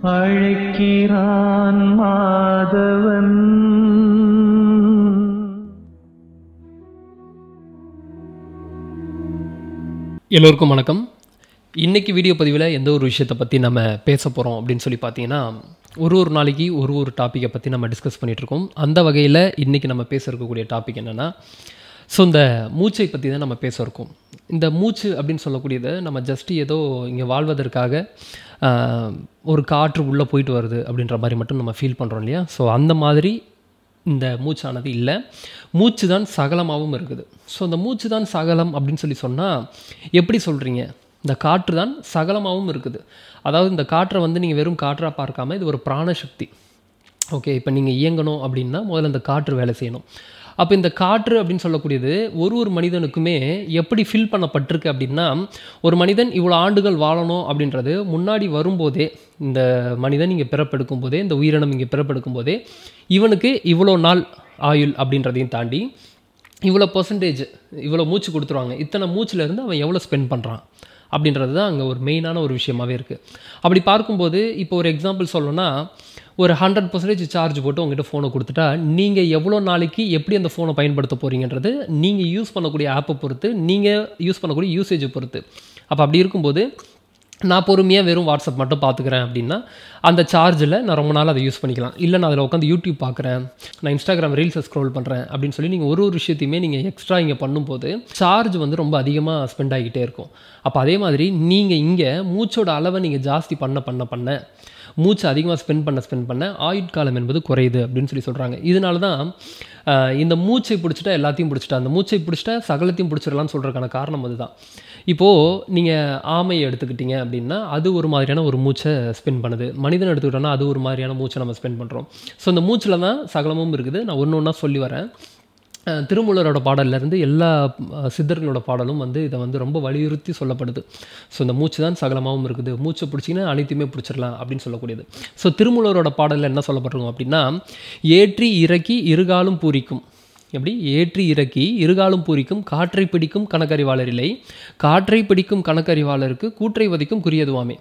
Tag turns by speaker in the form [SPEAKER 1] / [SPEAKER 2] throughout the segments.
[SPEAKER 1] அழைக்கிறான் மாதவன்.
[SPEAKER 2] எல்லோருக்கும் வணக்கம். இன்றைக்கி வீடியோ பதிவில் எந்த ஒரு விஷயத்தை பற்றி நம்ம பேச போகிறோம் அப்படின்னு சொல்லி பார்த்தீங்கன்னா, ஒரு நாளைக்கு ஒரு டாப்பிக்கை பற்றி நம்ம டிஸ்கஸ் பண்ணிகிட்ருக்கோம். அந்த வகையில் இன்றைக்கி நம்ம பேச இருக்கக்கூடிய டாபிக் என்னென்னா, இந்த மூச்சை பற்றி தான் நம்ம பேச இருக்கோம். இந்த மூச்சு அப்படின்னு சொல்லக்கூடியதை நம்ம ஜஸ்ட்டு ஏதோ இங்கே வாழ்வதற்காக ஒரு காற்று உள்ளே போயிட்டு வருது அப்படின்ற மாதிரி மட்டும் நம்ம ஃபீல் பண்ணுறோம் இல்லையா? அந்த மாதிரி இந்த மூச்சானது இல்லை. மூச்சு தான் சகலமாகவும் இருக்குது. இந்த மூச்சு தான் சகலம் அப்படின்னு சொல்லி சொன்னால் எப்படி சொல்கிறீங்க? இந்த காற்று தான் சகலமாகவும் இருக்குது. அதாவது இந்த காற்றை நீங்கள் வெறும் காற்றாக பார்க்காம இது ஒரு பிராணசக்தி. ஓகே, இப்போ நீங்கள் இயங்கணும் அப்படின்னா முதல்ல இந்த காற்று வேலை செய்யணும். அப்போ இந்த காற்று அப்படின்னு சொல்லக்கூடியது ஒரு மனிதனுக்குமே எப்படி ஃபில் பண்ணப்பட்டிருக்கு அப்படின்னா, ஒரு மனிதன் இவ்வளோ ஆண்டுகள் வாழணும் அப்படின்றது முன்னாடி வரும்போதே, இந்த மனிதன் இங்கே பிறப்பெடுக்கும் போதே, இந்த உயிரினம் இங்கே பிறப்பெடுக்கும் போதே இவனுக்கு இவ்வளோ நாள் ஆயுள் அப்படின்றதையும் தாண்டி இவ்வளோ பர்சன்டேஜ், இவ்வளோ மூச்சு கொடுத்துருவாங்க. இத்தனை மூச்சிலேருந்து அவன் எவ்வளோ ஸ்பெண்ட் பண்ணுறான் அப்படின்றது தான் அங்கே ஒரு மெயினான ஒரு விஷயமாகவே இருக்குது. அப்படி பார்க்கும்போது இப்போ ஒரு எக்ஸாம்பிள் சொல்லணும்னா, ஒரு 100% சார்ஜ் போட்டு உங்கள்கிட்ட ஃபோனை கொடுத்துட்டா, நீங்கள் எவ்வளோ நாளைக்கு எப்படி அந்த ஃபோனை பயன்படுத்த போகிறீங்கன்றது நீங்கள் யூஸ் பண்ணக்கூடிய ஆப்பை பொறுத்து, நீங்கள் யூஸ் பண்ணக்கூடிய யூசேஜை பொறுத்து. அப்போ அப்படி இருக்கும்போது நான் பொறுமையாக வெறும் வாட்ஸ்அப் மட்டும் பார்த்துக்கிறேன் அப்படின்னா, அந்த சார்ஜில் நான் ரொம்ப நாள் அதை யூஸ் பண்ணிக்கலாம். இல்லை நான் அதில் உட்காந்து யூடியூப் பார்க்குறேன், நான் இன்ஸ்டாகிராம் ரீல்ஸை ஸ்க்ரோல் பண்ணுறேன் அப்படின்னு சொல்லி நீங்கள் ஒரு விஷயத்தையுமே நீங்கள் எக்ஸ்ட்ரா இங்கே பண்ணும்போது சார்ஜ் ரொம்ப அதிகமாக ஸ்பெண்ட் ஆகிக்கிட்டே இருக்கும். அப்போ அதே மாதிரி நீங்கள் இங்கே மூச்சோட அளவை நீங்கள் ஜாஸ்தி பண்ண மூச்சு அதிகமாக ஸ்பெண்ட் பண்ண ஆயுட்காலம் என்பது குறையுது அப்படின்னு சொல்லி சொல்கிறாங்க. இதனால தான் இந்த மூச்சை பிடிச்சிட்டா எல்லாத்தையும் பிடிச்சிட்டா, அந்த மூச்சை பிடிச்சிட்டா சகலத்தையும் பிடிச்சிடலான்னு சொல்கிறதுக்கான காரணம் அதுதான். இப்போது நீங்கள் ஆமையை எடுத்துக்கிட்டீங்க அப்படின்னா, அது ஒரு மாதிரியான ஒரு மூச்சை ஸ்பெண்ட் பண்ணுது. மனிதன் எடுத்துக்கிட்டோன்னா அது ஒரு மாதிரியான மூச்சை நம்ம ஸ்பெண்ட் பண்ணுறோம். இந்த மூச்சில் தான் சகலமும் இருக்குது. நான் ஒன்று சொல்லி வரேன். திருமூலரோட பாடல்லேருந்து எல்லா சித்தர்களோட பாடலும் இதை ரொம்ப வலியுறுத்தி சொல்லப்படுது. இந்த மூச்சு தான் சகலமாகவும் இருக்குது, மூச்சை பிடிச்சிங்கன்னா அனைத்தையுமே பிடிச்சிடலாம் அப்படின்னு சொல்லக்கூடியது. திருமூலரோட பாடலில் என்ன சொல்லப்பட்டிருக்கும் அப்படின்னா, ஏற்றி இறக்கி இருகாலும் பூரிக்கும். எப்படி? ஏற்றி இறக்கி இருகாலும் பூரிக்கும் காற்றை பிடிக்கும் கணக்கறிவாளர் இல்லை, காற்றை பிடிக்கும் கணக்கறிவாளருக்கு கூற்றை வதிக்கும் குறியதுவாமே.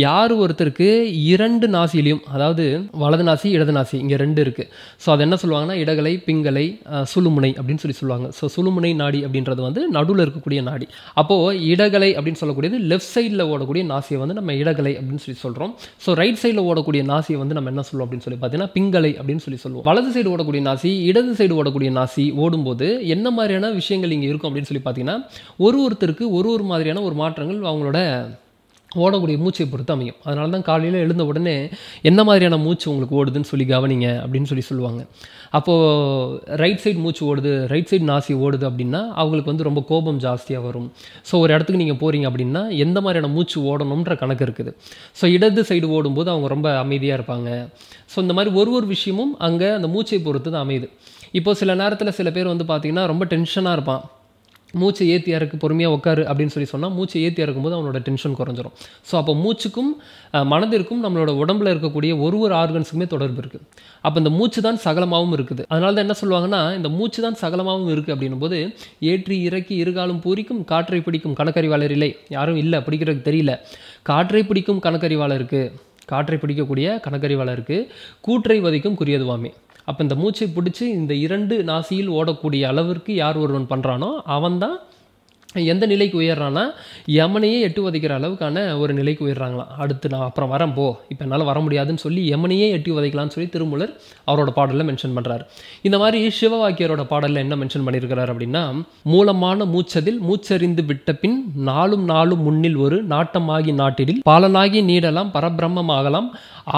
[SPEAKER 2] யார் ஒருத்தருக்கு இரண்டு நாசிலையும், அதாவது வலது நாசி இடது நாசி இங்கே ரெண்டு இருக்குது. அது என்ன சொல்லுவாங்கன்னா, இடகலை பிங்கலை சுழுமுனை அப்படின்னு சொல்லுவாங்க. சுழுமுனை நாடி அப்படின்றது நடுவில் இருக்கக்கூடிய நாடி. அப்போது இடகலை அப்படின்னு சொல்லக்கூடியது லெஃப்ட் சைடில் ஓடக்கூடிய நாசியை நம்ம இடகலை அப்படின்னு சொல்கிறோம். ரைட் சைடில் ஓடக்கூடிய நாசியை நம்ம என்ன சொல்லுவோம் அப்படின்னு சொல்லி பார்த்தீங்கன்னா பிங்கலை அப்படின்னு சொல்லுவோம். வலது சைடு ஓடக்கூடிய நாசி இடது சைடு ஓடக்கூடிய நாசி ஓடும்போது என்ன மாதிரியான விஷயங்கள் இங்கே இருக்கும் அப்படின்னு சொல்லி பார்த்தீங்கன்னா, ஒருத்தருக்கு ஒரு மாதிரியான ஒரு மாற்றங்கள் அவங்களோட ஓடக்கூடிய மூச்சை பொறுத்து அமையும். அதனால தான் காலையில் எழுந்த உடனே என்ன மாதிரியான மூச்சு உங்களுக்கு ஓடுதுன்னு சொல்லி கவனிங்க அப்படின்னு சொல்லுவாங்க. அப்போது ரைட் சைடு மூச்சு ஓடுது, ரைட் சைடு நாசி ஓடுது அப்படின்னா அவங்களுக்கு ரொம்ப கோபம் ஜாஸ்தியாக வரும். ஒரு இடத்துக்கு நீங்கள் போகிறீங்க அப்படின்னா எந்த மாதிரியான மூச்சு ஓடணுன்ற கணக்கு இருக்குது. இடது சைடு ஓடும்போது அவங்க ரொம்ப அமைதியாக இருப்பாங்க. இந்த மாதிரி ஒரு விஷயமும் அங்கே அந்த மூச்சை பொறுத்து தான் அமையுது. இப்போது சில நேரத்தில் சில பேர் பார்த்திங்கன்னா ரொம்ப டென்ஷனாக இருப்பான். மூச்சை ஏற்றியாக இருக்குது, பொறுமையாக உட்காரு அப்படின்னு சொன்னால் மூச்சை ஏற்றியாக இருக்கும்போது அவனோட டென்ஷன் குறைஞ்சிரும். அப்போ மூச்சுக்கும் மனதிற்கும் நம்மளோட உடம்புல இருக்கக்கூடிய ஒரு ஆர்கன்ஸுக்குமே தொடர்பு இருக்குது. அப்போ இந்த மூச்சு தான் சகலமாகவும் இருக்குது. அதனால தான் என்ன சொல்லுவாங்கன்னா, இந்த மூச்சு தான் சகலமாகவும் இருக்குது அப்படின்னும் போது, ஏற்றி இறக்கி இருகாலும் பூரிக்கும் காற்றை பிடிக்கும் கணக்கறிவாளர் இல்லை. யாரும் இல்லை, பிடிக்கிறதுக்கு தெரியல. காற்றை பிடிக்கும் கணக்கறிவாளருக்கு, காற்றை பிடிக்கக்கூடிய கணக்கறிவாளருக்கு கூற்றை வதிக்கும் குறியதுவாமே. அப்போ இந்த மூச்சை பிடிச்சி இந்த இரண்டு நாசியில் ஓடக்கூடிய அளவிற்கு யார் ஒருவன் பண்ணுறானோ அவன் தான் எந்த நிலைக்கு உயர்றான்னா, யமனையே எட்டு வதைக்கிற அளவுக்கான ஒரு நிலைக்கு உயர்றாங்களாம். அடுத்து நான் அப்புறம் வரேன் போ, இப்போ என்னால் வர முடியாதுன்னு சொல்லி யமனையே எட்டி வதைக்கலான்னு சொல்லி திருமூலர் அவரோட பாடலில் மென்ஷன் பண்ணுறாரு. இந்த மாதிரி சிவவாக்கியரோட பாடலில் என்ன மென்ஷன் பண்ணியிருக்கிறார் அப்படின்னா, மூலமான மூச்சதில் மூச்சறிந்து விட்ட பின் நாளும் முன்னில் ஒரு நாட்டமாகி நாட்டிடில் பாலனாகி நீடலாம் பரபிரம்மமாகலாம்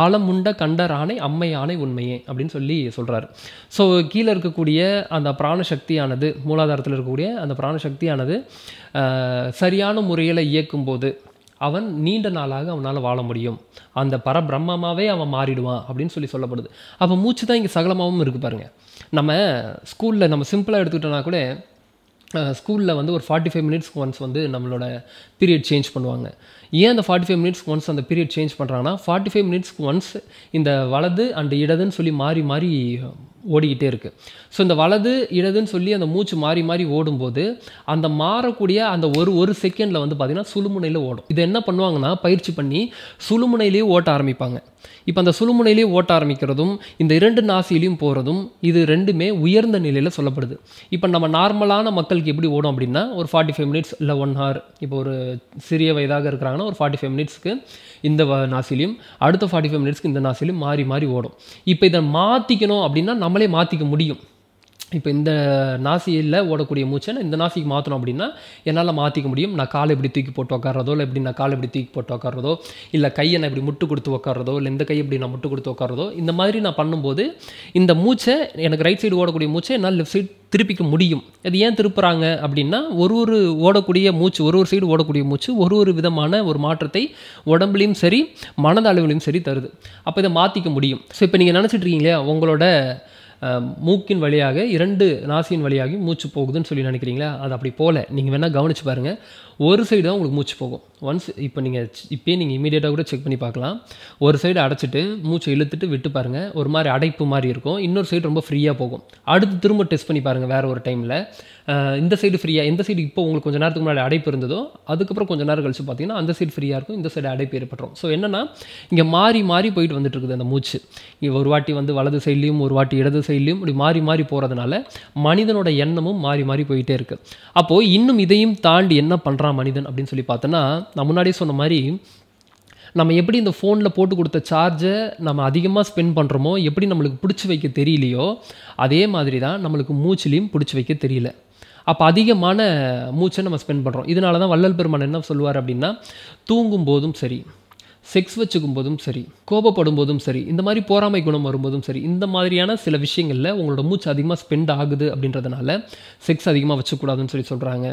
[SPEAKER 2] ஆழம் உண்ட கண்டர் ஆணை அம்மை ஆணை உண்மையே அப்படின்னு சொல்கிறார். கீழே இருக்கக்கூடிய அந்த பிராணசக்தியானது, மூலாதாரத்தில் இருக்கக்கூடிய அந்த பிராணசக்தியானது சரியான முறையில் இயக்கும்போது அவன் நீண்ட நாளாக அவனால் வாழ முடியும், அந்த பரபிரம்மமாகவே அவன் மாறிடுவான் அப்படின்னு சொல்லப்படுது. அப்போ மூச்சு தான் இங்கே சகலமாகவும் இருக்குது பாருங்கள். நம்ம ஸ்கூலில் நம்ம சிம்பிளாக எடுத்துக்கிட்டோன்னா கூட, ஸ்கூலில் ஒரு 45 மினிட்ஸ்க்கு ஒன்ஸ் நம்மளோட பீரியட் சேஞ்ச் பண்ணுவாங்க. ஏன் அந்த 45 மினிட்ஸ்க்கு ஒன்ஸ் அந்த பீரியட் சேஞ்ச் பண்ணுறாங்கன்னா, 45 மினிட்ஸ்க்கு ஒன்ஸ் இந்த வலது அண்ட் இடதுன்னு சொல்லி மாறி ஓடிக்கிட்டே இருக்குது. ஸோ இந்த வலது இடதுன்னு சொல்லி அந்த மூச்சு மாறி மாறி ஓடும்போது அந்த மாறக்கூடிய அந்த ஒரு செகண்டில் வந்து பார்த்திங்கன்னா சுழுமுனையில் ஓடும். இதை என்ன பண்ணுவாங்கன்னா பயிற்சி பண்ணி சுழுமுனையிலேயே ஓட்ட ஆரம்பிப்பாங்க. இப்போ அந்த சுழுமுனையிலேயே ஓட்ட ஆரம்பிக்கிறதும் இந்த 2 நாசியிலையும் போகிறதும் இது ரெண்டுமே உயர்ந்த நிலையில் சொல்லப்படுது. இப்போ நம்ம நார்மலான மக்களுக்கு எப்படி ஓடும் அப்படின்னா ஒரு 45 மினிட்ஸ் இல்லை 1 hour. இப்போ ஒரு சிறிய வயதாக இருக்கிறாங்கன்னா ஒரு 45 மினிட்ஸ்க்கு இந்த நாசிலையும் அடுத்த 45 மினிட்ஸ்க்கு இந்த நாசிலையும் மாறி மாறி ஓடும். இப்போ இதை மாற்றிக்கணும் அப்படின்னா நம்மளே மாற்றிக்க முடியும். இப்போ இந்த நாசியில் ஓடக்கூடிய மூச்சை இந்த நாசிக்கு மாற்றணும் அப்படின்னா என்னால் மாற்றிக்க முடியும். நான் காலை இப்படி தூக்கி போட்டு உட்காரதோ, இல்லை எப்படி நான் காலை இப்படி தூக்கி போட்டு உட்காரதோ, இல்லை கையை நான் இப்படி முட்டு கொடுத்து உட்காரதோ, இல்லை இந்த கையை இப்படி நான் முட்டு கொடுத்து உட்காரதோ, இந்த மாதிரி நான் பண்ணும்போது இந்த மூச்சை எனக்கு ரைட் சைடு ஓடக்கூடிய மூச்சை என்னால் லெஃப்ட் சைடு திருப்பிக்க முடியும். அது ஏன் திருப்புறாங்க அப்படின்னா ஒரு ஓடக்கூடிய மூச்சு ஒரு சைடு ஓடக்கூடிய மூச்சு ஒரு விதமான ஒரு மாற்றத்தை உடம்புலையும் சரி மனத அளவிலையும் சரி தருது. அப்போ இதை மாற்றிக்க முடியும். ஸோ இப்போ நீங்கள் நினச்சிட்டு இருக்கீங்களா உங்களோட மூக்கின் வழியாக 2 நாசியின் வழியாகி மூச்சு போகுதுன்னு சொல்லி நினைக்கிறீங்களா? அது அப்படி போல. நீங்கள் வேணால் கவனித்து பாருங்கள். ஒரு சைடு தான் உங்களுக்கு மூச்சு போகும். ஒன்ஸ் இப்போ இப்போயே நீங்கள் இமீடியட்டாக கூட செக் பண்ணி பார்க்கலாம். ஒரு சைடு அடைச்சிட்டு மூச்சை இழுத்துட்டு விட்டு பாருங்கள், ஒரு மாதிரி அடைப்பு மாதிரி இருக்கும். இன்னொரு சைடு ரொம்ப ஃப்ரீயாக போகும். அடுத்து திரும்ப டெஸ்ட் பண்ணி பாருங்கள் வேறு ஒரு டைமில். இந்த சைடு ஃப்ரீயாக, எந்த சைடு இப்போ உங்களுக்கு கொஞ்சம் நேரத்துக்கு முன்னாடி அடைப்பு இருந்ததோ அதுக்கப்புறம் கொஞ்சம் நேரம் கழிச்சு பார்த்தீங்கன்னா அந்த சைடு ஃப்ரீயாக இருக்கும், இந்த சைடு அடைப்பு ஏற்பட்டுரும். ஸோ என்னென்னா இங்கே மாறி மாறி போயிட்டு வந்துட்டு இருக்குது அந்த மூச்சு. ஒரு வாட்டி வந்து வலது சைட்லேயும் ஒரு வாட்டி இடது சைட்லேயும் இப்படி மாறி மாறி போகிறதுனால மனிதனோட எண்ணமும் மாறி மாறி போயிட்டே இருக்குது. அப்போது இன்னும் இதையும் தாண்டி என்ன பண்ணுறான் மனிதன் அப்படின்னு சொல்லி பார்த்தோன்னா, நான் முன்னாடியே சொன்ன மாதிரி நம்ம எப்படி இந்த ஃபோனில் போட்டு கொடுத்த சார்ஜை நம்ம அதிகமாக ஸ்பெண்ட் பண்ணுறோமோ, எப்படி நம்மளுக்கு பிடிச்சி வைக்க தெரியலையோ அதே மாதிரி தான் நம்மளுக்கு மூச்சுலேயும் பிடிச்சி வைக்க தெரியல. அப்போ அதிகமான மூச்சை நம்ம ஸ்பெண்ட் பண்ணுறோம். இதனால தான் வள்ளல் பெருமான் என்ன சொல்லுவார் அப்படின்னா, தூங்கும் போதும் சரி, செக்ஸ் வச்சுக்கும் போதும் சரி, கோபப்படும் போதும் சரி, இந்த மாதிரி போராமை குணம் வரும்போதும் சரி, இந்த மாதிரியான சில விஷயங்களில் உங்களோட மூச்சு அதிகமாக ஸ்பெண்ட் ஆகுது அப்படின்றதுனால செக்ஸ் அதிகமாக வச்சுக்கூடாதுன்னு சொல்லி சொல்கிறாங்க.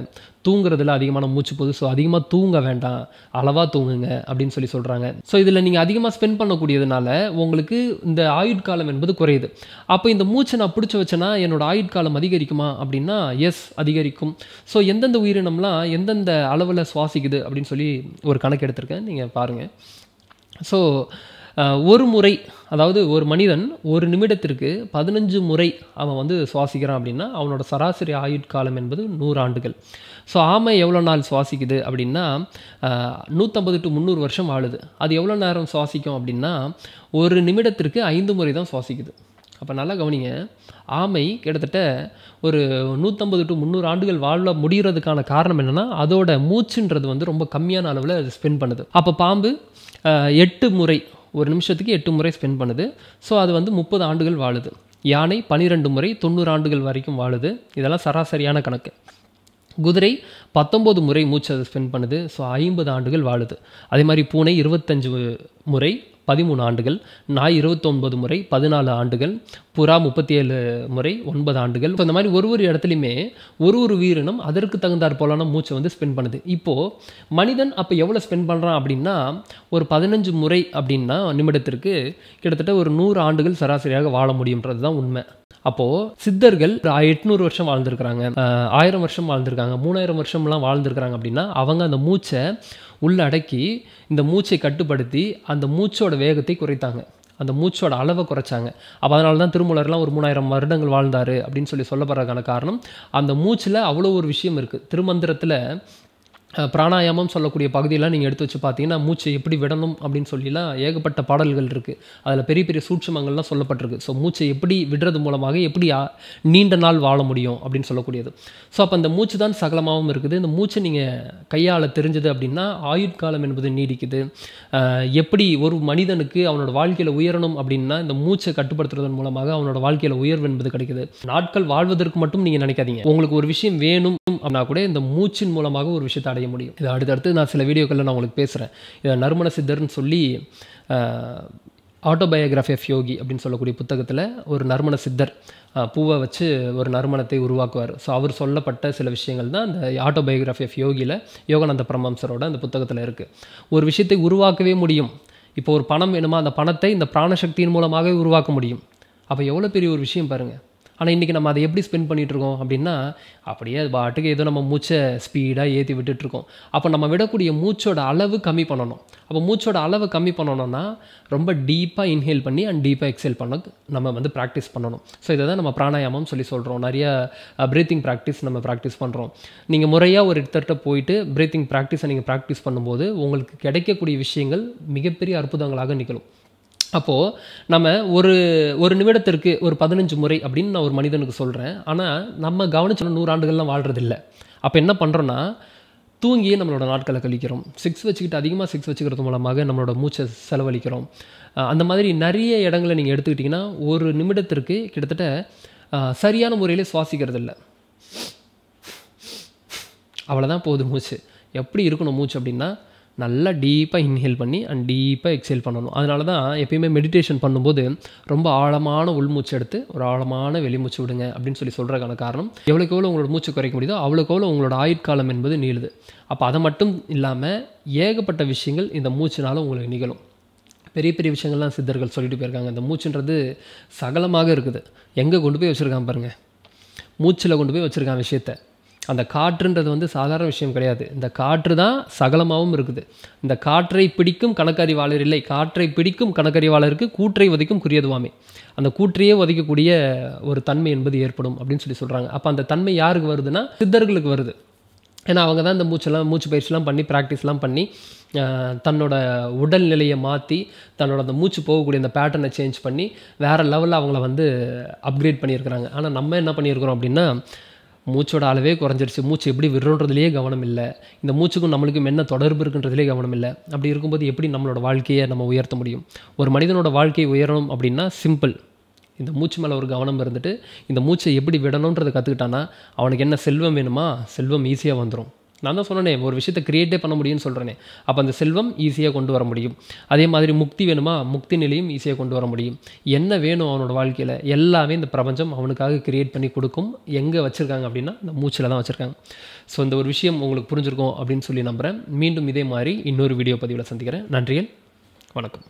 [SPEAKER 2] தூங்குறதுல அதிகமான மூச்சு போகுது, ஸோ அதிகமாக தூங்க வேண்டாம், அளவாக தூங்குங்க அப்படின்னு சொல்லி சொல்கிறாங்க. ஸோ இதில் நீங்கள் அதிகமாக ஸ்பெண்ட் பண்ணக்கூடியதுனால உங்களுக்கு இந்த ஆயுட்காலம் என்பது குறையுது. அப்போ இந்த மூச்சை நான் பிடிச்சி வச்சேன்னா என்னோட ஆயுட்காலம் அதிகரிக்குமா அப்படின்னா எஸ், அதிகரிக்கும். ஸோ எந்தெந்த உயிரினம்லாம் எந்தெந்த அளவில் சுவாசிக்குது அப்படின்னு சொல்லி ஒரு கணக்கு எடுத்திருக்கேன், நீங்கள் பாருங்கள். ஸோ ஒரு முறை, அதாவது ஒரு மனிதன் ஒரு நிமிடத்திற்கு 15 முறை அவன் வந்து சுவாசிக்கிறான் அப்படின்னா அவனோட சராசரி ஆயுட்காலம் என்பது 100 ஆண்டுகள். ஸோ ஆமை எவ்வளோ நாள் சுவாசிக்குது அப்படின்னா 150 to 300 வருஷம் வாழுது. அது எவ்வளோ நேரம் சுவாசிக்கும் அப்படின்னா ஒரு நிமிடத்திற்கு 5 முறை தான் சுவாசிக்குது. அப்போ நல்லா கவனிங்க, ஆமை கிட்டத்தட்ட ஒரு 150 to 300 ஆண்டுகள் வாழ முடிகிறதுக்கான காரணம் என்னென்னா அதோட மூச்சுன்றது வந்து ரொம்ப கம்மியான அளவில் அது ஸ்பெண்ட் பண்ணுது. அப்போ பாம்பு 8 முறை, ஒரு நிமிஷத்துக்கு 8 முறை ஸ்பெண்ட் பண்ணுது. ஸோ அது வந்து 30 ஆண்டுகள் வாழுது. யானை 12 முறை 90 ஆண்டுகள் வரைக்கும் வாழுது. இதெல்லாம் சராசரியான கணக்கு. குதிரை 19 முறை மூச்சு அது ஸ்பெண்ட் பண்ணுது. ஸோ 50 ஆண்டுகள் வாழுது. அதே மாதிரி பூனை 25 முறை 13 ஆண்டுகள், நாய் 29 முறை 14 ஆண்டுகள், புறா 37 முறை 9 ஆண்டுகள். ஸோ இந்த மாதிரி ஒரு இடத்துலையுமே ஒரு உயிரினம் அதற்கு தகுந்தாற் போலான மூச்சை வந்து ஸ்பெண்ட் பண்ணுது. இப்போது மனிதன் அப்போ எவ்வளோ ஸ்பெண்ட் பண்ணுறான் அப்படின்னா ஒரு 15 முறை அப்படின்னா நிமிடத்திற்கு கிட்டத்தட்ட ஒரு 100 ஆண்டுகள் சராசரியாக வாழ முடியுன்றது தான் உண்மை. அப்போது சித்தர்கள் 800 வருஷம் வாழ்ந்துருக்கிறாங்க, 1000 வருஷம் வாழ்ந்துருக்காங்க, 3000 வருஷம்லாம் வாழ்ந்துருக்கிறாங்க அப்படின்னா அவங்க அந்த மூச்சை உள்ளடக்கி இந்த மூச்சை கட்டுப்படுத்தி அந்த மூச்சோட வேகத்தை குறைத்தாங்க, அந்த மூச்சோட அளவை குறைச்சாங்க. அப்போ அதனால தான் திருமூலர்லாம் ஒரு 3000 வருடங்கள் வாழ்ந்தார் அப்படின்னு சொல்லப்படுறதுக்கான காரணம் அந்த மூச்சில் அவ்வளோ ஒரு விஷயம் இருக்குது. திருமந்திரத்தில் பிராணாயாமம் சொல்லக்கூடிய பகுதியெல்லாம் நீங்கள் எடுத்து வச்சு பார்த்தீங்கன்னா மூச்சை எப்படி விடணும் அப்படின்னு சொல்லிலாம் ஏகப்பட்ட பாடல்கள் இருக்குது. அதில் பெரிய பெரிய சூட்சமங்கள்லாம் சொல்லப்பட்டிருக்கு. ஸோ மூச்சை எப்படி விடுறது மூலமாக எப்படி நீண்ட நாள் வாழ முடியும் அப்படின்னு சொல்லக்கூடியது. ஸோ அப்போ அந்த மூச்சு தான் சகலமாகவும் இருக்குது. இந்த மூச்சை நீங்கள் கையாள தெரிஞ்சது அப்படின்னா ஆயுட்காலம் என்பது நீடிக்குது. எப்படி ஒரு மனிதனுக்கு அவனோட வாழ்க்கையில் உயரணும் அப்படின்னா இந்த மூச்சை கட்டுப்படுத்துறதன் மூலமாக அவனோட வாழ்க்கையில் உயர்வு என்பது கிடைக்குது. நாட்கள் வாழ்வதற்கு மட்டும் நீங்கள் நினைக்காதீங்க, உங்களுக்கு ஒரு விஷயம் வேணும் அப்படின்னா கூட இந்த மூச்சின் மூலமாக ஒரு விஷயத்தை அடைய முடியும். இது அடுத்தடுத்து நான் சில வீடியோக்களில் நான் உங்களுக்கு பேசுகிறேன். இதை நறுமண சித்தர்னு சொல்லி ஆட்டோபயோகிராஃபி ஆஃப் யோகி அப்படின்னு சொல்லக்கூடிய புத்தகத்தில் ஒரு நறுமண சித்தர் பூவை வச்சு ஒரு நறுமணத்தை உருவாக்குவார். ஸோ அவர் சொல்லப்பட்ட சில விஷயங்கள் தான் இந்த ஆட்டோபயோகிராஃபி ஆஃப் யோகியில் யோகானந்த பரமஹம்சரோட அந்த புத்தகத்தில் இருக்குது. ஒரு விஷயத்தை உருவாக்கவே முடியும். இப்போ ஒரு பணம் வேணுமா, அந்த பணத்தை இந்த பிராணசக்தியின் மூலமாக உருவாக்க முடியும். அப்போ எவ்வளோ பெரிய ஒரு விஷயம் பாருங்கள். ஆனால் இன்றைக்கி நம்ம அதை எப்படி ஸ்பெண்ட் பண்ணிகிட்ருக்கோம் அப்படின்னா, அப்படியே அது பாட்டுக்கு ஏதோ நம்ம மூச்சை ஸ்பீடாக ஏற்றி விட்டுட்ருக்கோம். அப்போ நம்ம விடக்கூடிய மூச்சோட அளவு கம்மி பண்ணணும். அப்போ மூச்சோட அளவு கம்மி பண்ணணும்னா ரொம்ப டீப்பாக இன்ஹேல் பண்ணி அண்ட் டீப்பாக எக்ஸேல் பண்ண நம்ம ப்ராக்டிஸ் பண்ணணும். ஸோ இதை தான் நம்ம பிராணாயாமம் சொல்கிறோம். நிறைய ப்ரீத்திங் ப்ராக்டிஸ் நம்ம ப்ராக்டிஸ் பண்ணுறோம். நீங்கள் முறையாக ஒரு இடத்துல போயிட்டு ப்ரீத்திங் ப்ராக்டிஸை நீங்கள் ப்ராக்டிஸ் பண்ணும்போது உங்களுக்கு கிடைக்கக்கூடிய விஷயங்கள் மிகப்பெரிய அற்புதங்களாக நிகழும். அப்போது நம்ம ஒரு நிமிடத்திற்கு ஒரு 15 முறை அப்படின்னு நான் ஒரு மனிதனுக்கு சொல்கிறேன். ஆனால் நம்ம கவனிச்சோம் 100 ஆண்டுகள்லாம் வாழ்கிறதில்ல. அப்போ என்ன பண்ணுறோன்னா, தூங்கியே நம்மளோட நாட்களை கழிக்கிறோம். 6 வச்சுக்கிட்டு அதிகமாக 6 வச்சுக்கிறது மூலமாக நம்மளோட மூச்சை செலவழிக்கிறோம். அந்த மாதிரி நிறைய இடங்களை நீங்கள் எடுத்துக்கிட்டிங்கன்னா ஒரு நிமிடத்திற்கு கிட்டத்தட்ட சரியான முறையில் சுவாசிக்கிறது இல்லை. அவ்வளோதான் போகுது மூச்சு. எப்படி இருக்கணும் மூச்சு அப்படின்னா, நல்லா டீப்பாக இன்ஹேல் பண்ணி அண்ட் டீப்பாக எக்ஸேல் பண்ணணும். அதனால தான் எப்பயுமே மெடிடேஷன் பண்ணும்போது ரொம்ப ஆழமான உள்மூச்சு எடுத்து ஒரு ஆழமான வெளிமூச்சு விடுங்க அப்படின்னு சொல்கிறதுக்கான காரணம், எவ்வளோக்கு எவ்வளோ உங்களோட மூச்சு குறைக்க முடியுதோ அவ்வளோக்கு எவ்வளோ உங்களோட ஆயுட்காலம் என்பது நீளுது. அப்போ அதை மட்டும் இல்லாமல் ஏகப்பட்ட விஷயங்கள் இந்த மூச்சினால் உங்களுக்கு நிகழும். பெரிய பெரிய விஷயங்கள்லாம் சித்தர்கள் சொல்லிட்டு போயிருக்காங்க. இந்த மூச்சுன்றது சகலமாக இருக்குது. எங்கே கொண்டு போய் வச்சுருக்கான் பாருங்கள், மூச்சில் கொண்டு போய் வச்சுருக்கான் விஷயத்தை. அந்த காற்றுன்றது சாதாரண விஷயம் கிடையாது. இந்த காற்று தான் சகலமாகவும் இருக்குது. இந்த காற்றை பிடிக்கும் கணக்கறிவாளர் இல்லை, காற்றை பிடிக்கும் கணக்கறிவாளருக்கு கூற்றை வதிக்கும் குறியதுவாமே. அந்த கூற்றையே வதிக்கக்கூடிய ஒரு தன்மை என்பது ஏற்படும் அப்படின்னு சொல்கிறாங்க. அப்போ அந்த தன்மை யாருக்கு வருதுன்னா, சித்தர்களுக்கு வருது. ஏன்னா அவங்க தான் இந்த மூச்சு பயிற்சிலாம் பண்ணி ப்ராக்டிஸ்லாம் பண்ணி தன்னோட உடல்நிலையை மாற்றி தன்னோட அந்த மூச்சு போகக்கூடிய அந்த பேட்டர்னை சேஞ்ச் பண்ணி வேறு லெவலில் அவங்கள அப்கிரேட் பண்ணியிருக்கிறாங்க. ஆனால் நம்ம என்ன பண்ணியிருக்கிறோம் அப்படின்னா, மூச்சோட அளவே குறைஞ்சிருச்சு. மூச்சு எப்படி விடுறோன்றதுலேயே கவனம் இல்லை. இந்த மூச்சுக்கும் நம்மளுக்கும் என்ன தொடர்பு இருக்குன்றதுலேயே கவனம் இல்லை. அப்படி இருக்கும்போது எப்படி நம்மளோட வாழ்க்கையை நம்ம உயர்த்த முடியும்? ஒரு மனிதனோட வாழ்க்கையை உயரணும் அப்படின்னா சிம்பிள். இந்த மூச்சு மேலே ஒரு கவனம் இருந்துட்டு இந்த மூச்சை எப்படி விடணுன்றதை கற்றுக்கிட்டானா அவனுக்கு என்ன செல்வம் வேணுமா, செல்வம் ஈஸியாக வந்துடும். நான் தான் சொன்னேனே, ஒரு விஷயத்தை க்ரியேட்டே பண்ண முடியும்னு சொல்கிறேனே. அப்போ அந்த செல்வம் ஈஸியாக கொண்டு வர முடியும். அதே மாதிரி முக்தி வேணுமா, முக்தி நிலையும் ஈஸியாக கொண்டு வர முடியும். என்ன வேணும் அவனோட வாழ்க்கையில் எல்லாமே இந்த பிரபஞ்சம் அவனுக்காக க்ரியேட் பண்ணி கொடுக்கும். எங்கே வச்சுருக்காங்க அப்படின்னா இந்த மூச்சில் தான் வச்சுருக்காங்க. ஸோ இந்த ஒரு விஷயம் உங்களுக்கு புரிஞ்சிருக்கும் அப்படின்னு சொல்லி நம்புகிறேன். மீண்டும் இதே மாதிரி இன்னொரு வீடியோ பதிவில் சந்திக்கிறேன். நன்றிகள், வணக்கம்.